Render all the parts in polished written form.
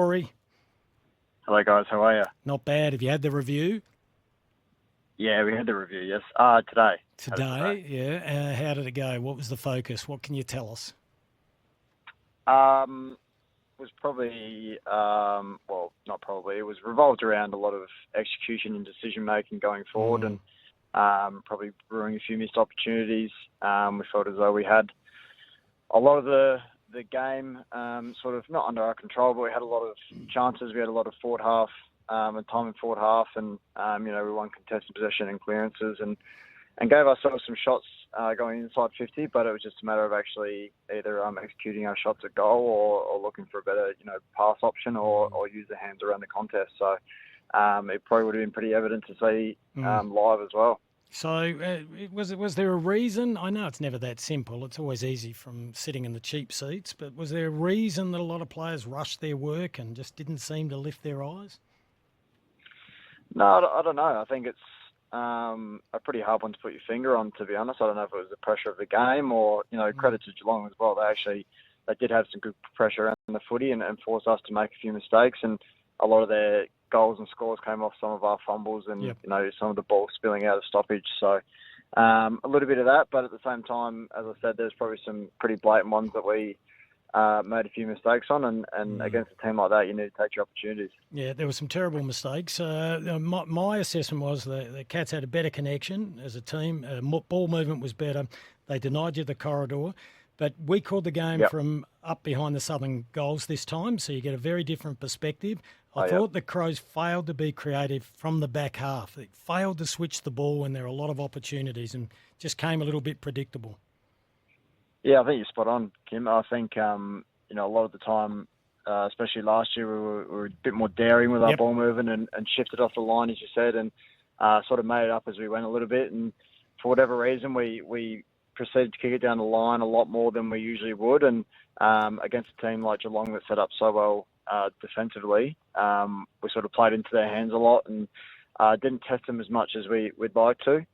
Rory? Hello guys, how are you? Not bad. Have you had the review? Yeah, we had the review, yes. Today. Today, yeah. How did it go? What was the focus? What can you tell us? Was probably, well, not probably, it was revolved around a lot of execution and decision making going forward and probably brewing a few missed opportunities. We felt as though we had a lot of the game sort of not under our control, but we had a lot of chances. We had a lot of forward half and time in forward half, and we won contested possession and clearances, and gave ourselves some shots going inside 50. But it was just a matter of actually either executing our shots at goal or looking for a better pass option or use the hands around the contest. So it probably would have been pretty evident to see live as well. So was there a reason? I know it's never that simple. It's always easy from sitting in the cheap seats, but was there a reason that a lot of players rushed their work and just didn't seem to lift their eyes? No, I don't know. I think it's a pretty hard one to put your finger on, to be honest. I don't know if it was the pressure of the game or, credit to Geelong as well. They did have some good pressure around the footy and forced us to make a few mistakes, and a lot of their goals and scores came off some of our fumbles and some of the ball spilling out of stoppage. So a little bit of that, but at the same time, as I said, there's probably some pretty blatant ones that we made a few mistakes on, and against a team like that, you need to take your opportunities. Yeah, there were some terrible mistakes. My assessment was the Cats had a better connection as a team. Ball movement was better. They denied you the corridor. But we called the game from up behind the southern goals this time, so you get a very different perspective. I thought the Crows failed to be creative from the back half. They failed to switch the ball when there were a lot of opportunities and just came a little bit predictable. Yeah, I think you're spot on, Kim. I think, a lot of the time, especially last year, we were a bit more daring with our ball movement and shifted off the line, as you said, and sort of made it up as we went a little bit. And for whatever reason, we proceeded to kick it down the line a lot more than we usually would. And against a team like Geelong that set up so well defensively, we sort of played into their hands a lot and didn't test them as much as we'd like to.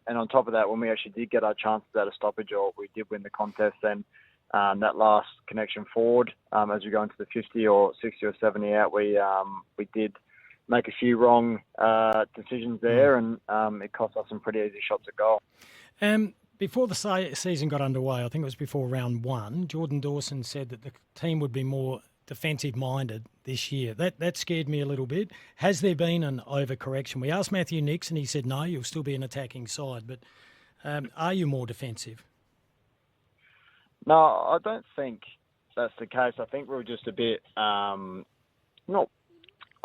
And on top of that, when we actually did get our chances at a stoppage or we did win the contest, then that last connection forward, as we go into the 50 or 60 or 70 out, we did make a few wrong decisions there, and it cost us some pretty easy shots at goal. Before the season got underway, I think it was before round one, Jordan Dawson said that the team would be more defensive-minded this year. That scared me a little bit. Has there been an overcorrection? We asked Matthew Nix and he said, no, you'll still be an attacking side. But are you more defensive? No, I don't think that's the case. I think we're just a bit, I don't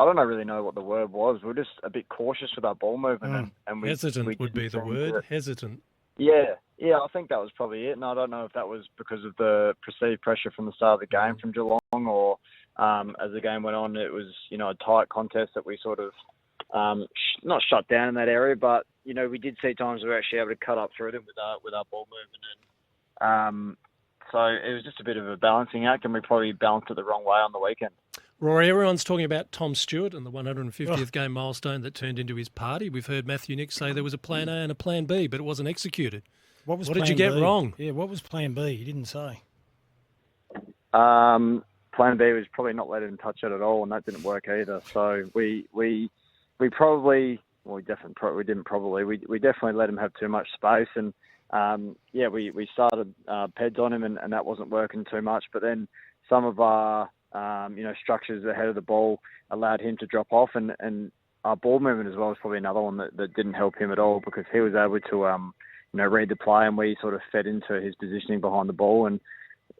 really know what the word was. We're just a bit cautious with our ball movement. And hesitant would be the word, hesitant. Yeah, I think that was probably it. And I don't know if that was because of the perceived pressure from the start of the game from Geelong or as the game went on, it was, a tight contest that we sort of not shut down in that area, but, we did see times we were actually able to cut up through them with our ball movement. And so it was just a bit of a balancing act, and we probably balanced it the wrong way on the weekend. Rory, everyone's talking about Tom Stewart and the 150th game milestone that turned into his party. We've heard Matthew Nix say there was a plan A and a plan B, but it wasn't executed. What did you get wrong? Yeah, what was plan B? He didn't say. Plan B was probably not let him touch it at all, and that didn't work either. So we definitely let him have too much space, and we started peds on him, and that wasn't working too much. But then some of our structures ahead of the ball allowed him to drop off, and our ball movement as well was probably another one that didn't help him at all, because he was able to read the play, and we sort of fed into his positioning behind the ball. And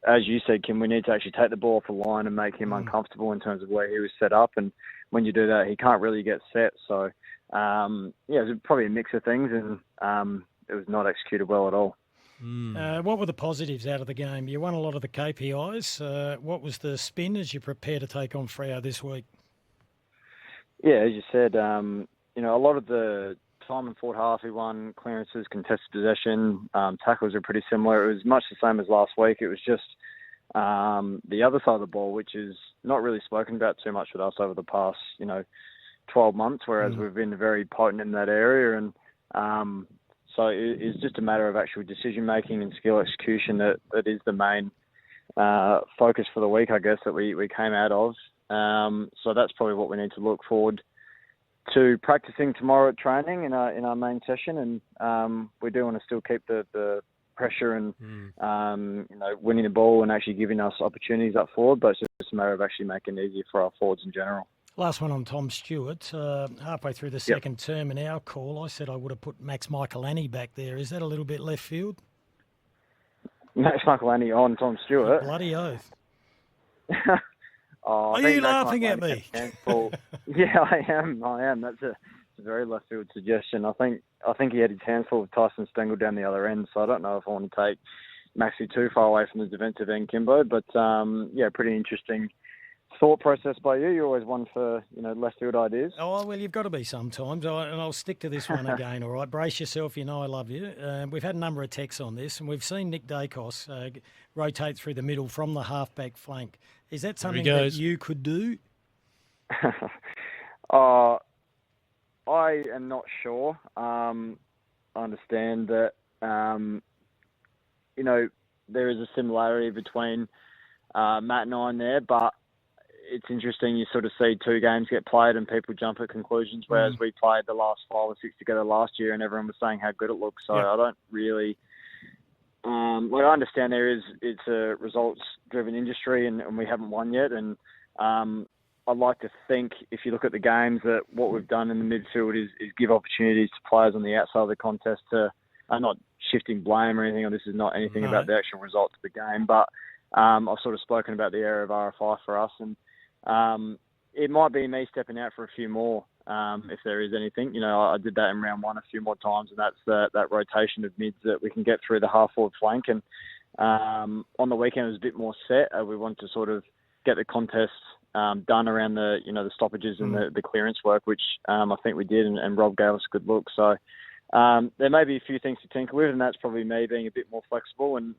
as you said, Kim, we need to actually take the ball off the line and make him uncomfortable in terms of where he was set up. And when you do that, he can't really get set. So, it was probably a mix of things, and it was not executed well at all. What were the positives out of the game? You won a lot of the KPIs. What was the spin as you prepare to take on Freo this week? Yeah, as you said, a lot of the time in forward half, we won clearances, contested possession, tackles are pretty similar. It was much the same as last week. It was just the other side of the ball, which is not really spoken about too much with us over the past, 12 months, whereas we've been very potent in that area. And so it's just a matter of actual decision-making and skill execution that is the main focus for the week, I guess, that we came out of. So that's probably what we need to look forward to practicing tomorrow at training in our main session. And we do want to still keep the pressure and winning the ball and actually giving us opportunities up forward. But it's just a matter of actually making it easier for our forwards in general. Last one on Tom Stewart. Halfway through the second term in our call, I said I would have put Max Michelani back there. Is that a little bit left field? Max Michelani on Tom Stewart. Bloody oath. Are you laughing at me? Yeah, I am. That's a very left field suggestion. I think he had his hands full with Tyson Stengel down the other end, so I don't know if I want to take Maxi too far away from the defensive end, Kymbo. But pretty interesting thought process by you. You're always one for left field ideas. Oh well, you've got to be sometimes, and I'll stick to this one again. All right, brace yourself. You know I love you. We've had a number of texts on this, and we've seen Nick Dacos rotate through the middle from the halfback flank. Is that something that you could do? I am not sure. I understand that there is a similarity between Matt and I in there, but it's interesting. You sort of see two games get played and people jump at conclusions, whereas we played the last 5 or 6 together last year and everyone was saying how good it looks. So I don't really... I understand it's a results-driven industry and we haven't won yet. And I'd like to think, if you look at the games, that what we've done in the midfield is give opportunities to players on the outside of the contest to... I'm not shifting blame or anything, or this is not anything about the actual results of the game, but I've sort of spoken about the area of RFI for us, and it might be me stepping out for a few more if there is anything. I did that in round 1 a few more times, and that's that rotation of mids that we can get through the half-forward flank. And on the weekend it was a bit more set. We wanted to sort of get the contest done around the the stoppages and the clearance work, which I think we did, and Rob gave us a good look. So there may be a few things to tinker with, and that's probably me being a bit more flexible, and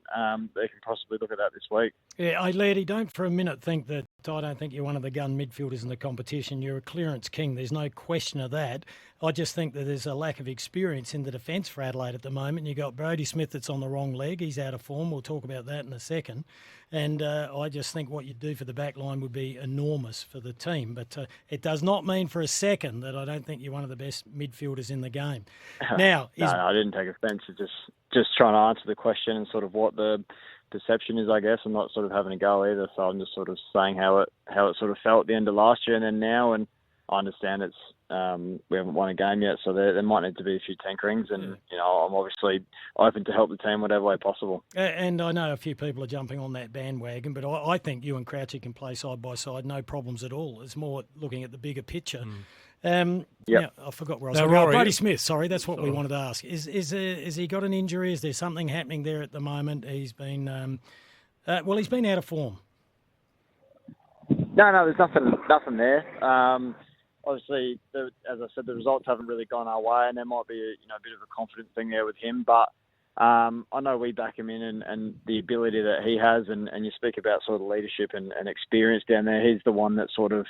they can possibly look at that this week. Yeah, Lairdy, don't for a minute think that I don't think you're one of the gun midfielders in the competition. You're a clearance king. There's no question of that. I just think that there's a lack of experience in the defence for Adelaide at the moment. You've got Brodie Smith that's on the wrong leg. He's out of form. We'll talk about that in a second. And I just think what you do for the back line would be enormous for the team. But it does not mean for a second that I don't think you're one of the best midfielders in the game. Now, no, I didn't take offence. It's just trying to answer the question and sort of what the perception is, I guess. I'm not sort of having a go either, so I'm just sort of saying how it sort of felt at the end of last year and then now. And I understand we haven't won a game yet, so there might need to be a few tinkerings, and I'm obviously open to help the team whatever way possible. And I know a few people are jumping on that bandwagon, but I think you and Crouchy can play side by side, no problems at all. It's more looking at the bigger picture. Yeah, I forgot where I was going. Rory, Brodie Smith, sorry, that's what we wanted to ask. Is he got an injury? Is there something happening there at the moment? He's been he's been out of form. No, there's nothing there. Obviously, as I said, the results haven't really gone our way, and there might be a bit of a confidence thing there with him. But I know we back him in, and the ability that he has, and you speak about sort of leadership and experience down there. He's the one that sort of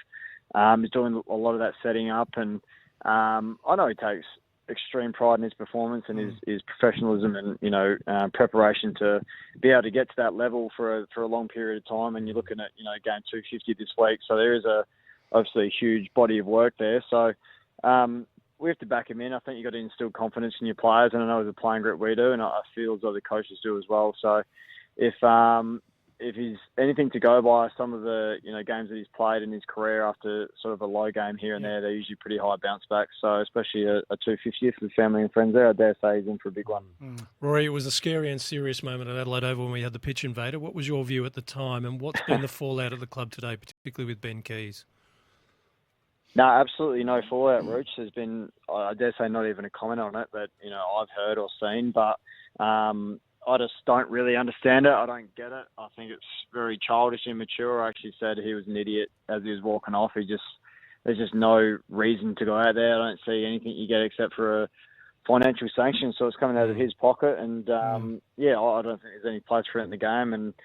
is doing a lot of that setting up, and I know he takes extreme pride in his performance and his professionalism and preparation to be able to get to that level for a long period of time. And you're looking at game 250 this week, so there is obviously a huge body of work there. So we have to back him in. I think you've got to instill confidence in your players, and I know as a playing group we do, and I feel as though the coaches do as well. So if he's anything to go by, some of the games that he's played in his career after sort of a low game here and there, they're usually pretty high bounce backs. So especially a 250th with family and friends there, I dare say he's in for a big one. Rory, it was a scary and serious moment at Adelaide Oval when we had the pitch invader. What was your view at the time, and what's been the fallout of the club today, particularly with Ben Keys? No, absolutely no fallout, Rooch. There's been, I dare say, not even a comment on it that I've heard or seen, but I just don't really understand it. I don't get it. I think it's very childish and immature. I actually said he was an idiot as he was walking off. There's just no reason to go out there. I don't see anything you get except for a financial sanction. So it's coming out of his pocket. And I don't think there's any place for it in the game. And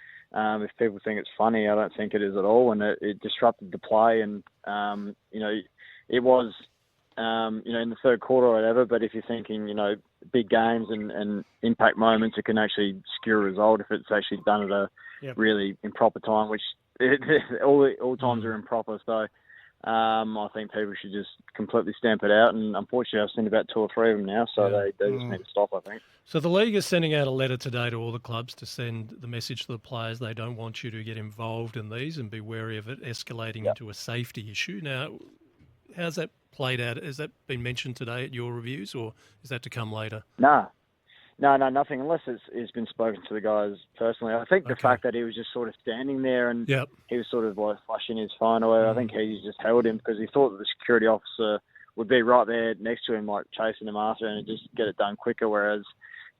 if people think it's funny, I don't think it is at all. And it disrupted the play. And, it was, in the third quarter or whatever. But if you're thinking, big games and impact moments, it can actually skew a result if it's actually done at a really improper time, which all times are improper. So I think people should just completely stamp it out. And unfortunately, I've seen about 2 or 3 of them now, so they just need to stop, I think. So the league is sending out a letter today to all the clubs to send the message to the players they don't want you to get involved in these and be wary of it escalating into a safety issue. Now, how's that played out? Has that been mentioned today at your reviews, or is that to come later? No, nothing, unless it's been spoken to the guys personally. I think the fact that he was just sort of standing there and he was sort of like flashing his phone away, I think he just held him because he thought that the security officer would be right there next to him, like chasing him after and just get it done quicker, whereas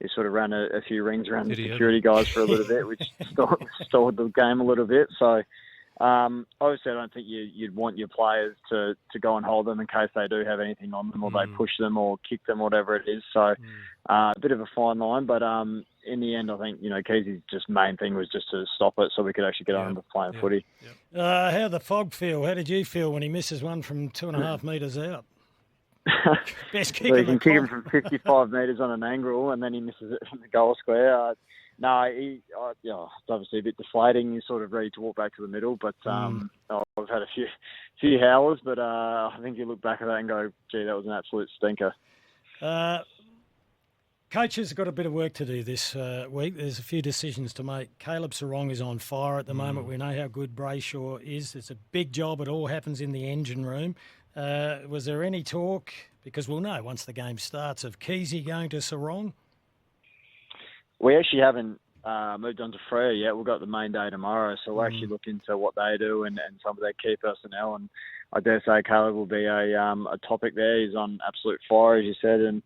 he sort of ran a few rings around the security guys for a little bit, which stalled the game a little bit. So obviously I don't think you'd want your players to go and hold them in case they do have anything on them or they push them or kick them, whatever it is. So a bit of a fine line, but in the end I think, Keezy's just main thing was just to stop it so we could actually get on with playing footy. How the fog feel? How did you feel when he misses one from 2.5 metres out? Best kick. So you can kick him from 55 metres on an angle, and then he misses it from the goal square. It's obviously a bit deflating. You're sort of ready to walk back to the middle, but I've had a few howlers, but I think you look back at that and go, gee, that was an absolute stinker. Coaches have got a bit of work to do this week. There's a few decisions to make. Caleb Sarong is on fire at the moment. We know how good Brayshaw is. It's a big job. It all happens in the engine room. Was there any talk, because we'll know once the game starts, of Keezy going to Sarong? We actually haven't moved on to Freo yet. We've got the main day tomorrow, so we'll actually look into what they do and some of their key personnel. And I dare say Caleb will be a topic there. He's on absolute fire, as you said, and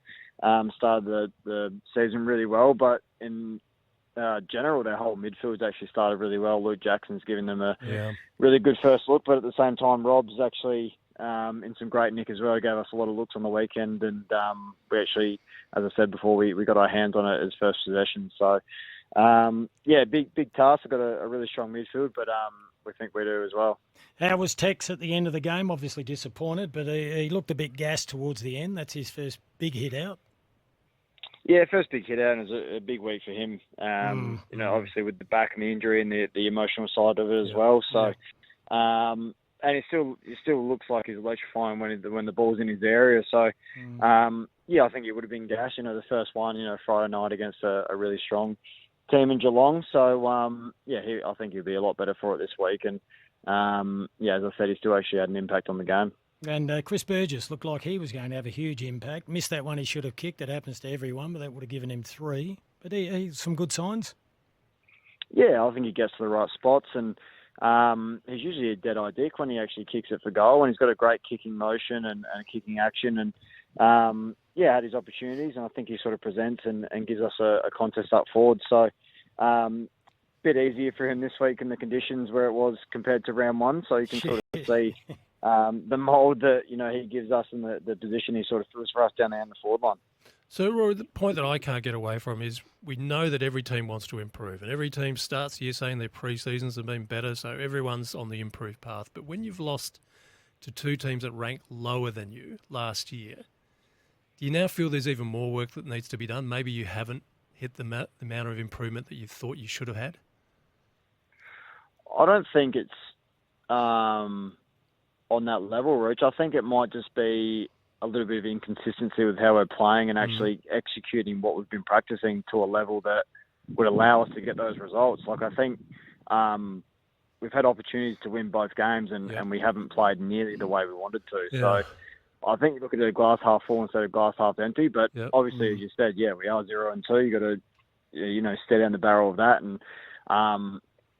started the season really well. But in general, their whole midfield's actually started really well. Luke Jackson's given them a really good first look, but at the same time, Rob's actually in some great nick as well. He gave us a lot of looks on the weekend, and we actually, as I said before, we got our hands on it as first possession. So, big task. We've got a really strong midfield, but we think we do as well. How was Tex at the end of the game? Obviously disappointed, but he looked a bit gassed towards the end. That's his first big hit out. Yeah, first big hit out, and it was a big week for him. Obviously with the back and the injury and the emotional side of it as well. So, and it still looks like he's electrifying when the ball's in his area. So, I think it would have been gash. The first one, Friday night against a really strong team in Geelong. So, I think he'll be a lot better for it this week. And, as I said, he still actually had an impact on the game. And Chris Burgess looked like he was going to have a huge impact. Missed that one he should have kicked. It happens to everyone, but that would have given him 3. But he some good signs. Yeah, I think he gets to the right spots, and he's usually a dead-eye dick when he actually kicks it for goal, and he's got a great kicking motion and kicking action, and had his opportunities, and I think he sort of presents and gives us a contest up forward. So bit easier for him this week in the conditions where it was compared to round 1, so you can sort of see the mould that he gives us and the position he sort of throws for us down there in the forward line. So, Rory, the point that I can't get away from is we know that every team wants to improve, and every team starts the year saying their pre-seasons have been better, so everyone's on the improved path. But when you've lost to 2 teams that rank lower than you last year, do you now feel there's even more work that needs to be done? Maybe you haven't hit the amount of improvement that you thought you should have had? I don't think it's on that level, Rooch. I think it might just be a little bit of inconsistency with how we're playing and actually executing what we've been practicing to a level that would allow us to get those results. Like, I think we've had opportunities to win both games and we haven't played nearly the way we wanted to. Yeah. So I think you look at a glass half full instead of glass half empty. But obviously, as you said, we are 0-2. You got to, stare down the barrel of that. And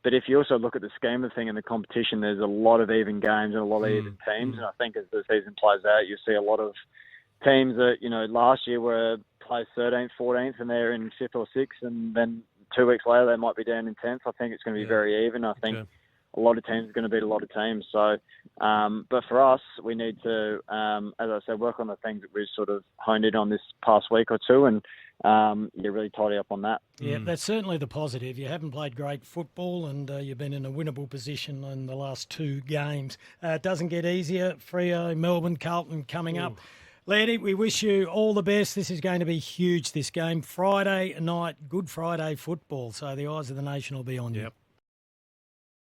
but if you also look at the scheme of the thing in the competition, there's a lot of even games and a lot of even teams. And I think as the season plays out, you see a lot of teams that, last year were placed 13th, 14th, and they're in 5th or 6th. And then 2 weeks later, they might be down in 10th. I think it's going to be very even. I think a lot of teams are going to beat a lot of teams. So, but for us, we need to, as I said, work on the things that we've sort of honed in on this past week or two and really tidy up on that. Yeah, that's certainly the positive. You haven't played great football and you've been in a winnable position in the last 2 games. It doesn't get easier. Freo, Melbourne, Carlton coming up. Lairdy, we wish you all the best. This is going to be huge, this game. Friday night, Good Friday football. So the eyes of the nation will be on you.